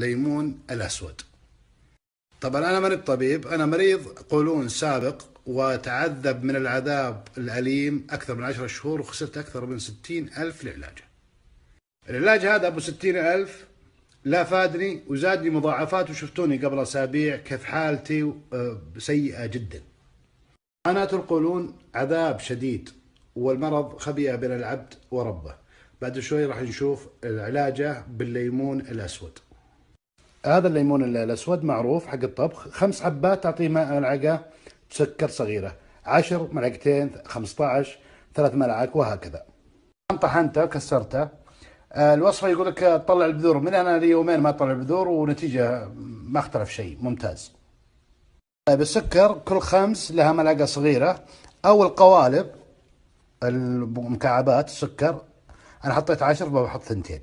الليمون الأسود. طبعا أنا مريض طبيب، أنا مريض قولون سابق، وتعذب من العذاب الأليم أكثر من 10 شهور، وخسرت أكثر من 60,000 لعلاجه. العلاج هذا أبو 60,000 لا فادني وزادني مضاعفات، وشفتوني قبل أسابيع كيف حالتي سيئة جدا. معاناة القولون عذاب شديد، والمرض خبيئة بين العبد وربه. بعد شوي راح نشوف علاجه بالليمون الأسود. هذا الليمون الأسود معروف حق الطبخ، 5 حبات تعطيه ملعقة سكر صغيرة، 10 ملعقتين، 15، 3 ملعق، وهكذا. طحنته وكسرته. الوصفة يقول لك تطلع البذور، من أنا لي يومين ما أطلع البذور ونتيجة ما اختلف شيء، ممتاز. طيب السكر كل 5 لها ملعقة صغيرة، أو القوالب المكعبات السكر أنا حطيت 10 بحط 2.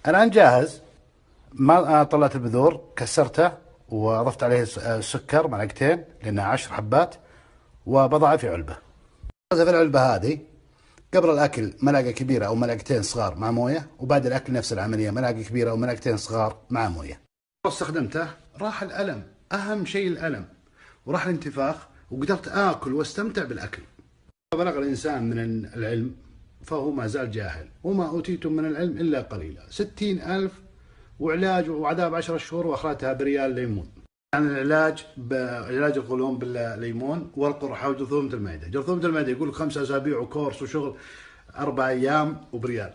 الآن جاهز. ما طلعت البذور، كسرته وأضفت عليه السكر ملعقتين لأنها 10 حبات، وبضعه في علبة. في العلبة هذه قبل الأكل ملعقة كبيرة أو ملعقتين صغار مع موية، وبعد الأكل نفس العملية، ملعقة كبيرة أو ملعقتين صغار مع موية. استخدمته راح الألم، أهم شيء الألم، وراح الانتفاخ، وقدرت آكل واستمتع بالأكل. بلغ الإنسان من العلم فهو ما زال جاهل، وما أوتيتم من العلم إلا قليلا. 60,000 وعلاج وعذاب 10 شهور، وأخرتها بريال ليمون. يعني العلاج بعلاج القولون بالليمون والقرحة وجرثومة المعدة. جرثومة المعدة يقول لك 5 أسابيع وكورس وشغل 4 أيام وبريال.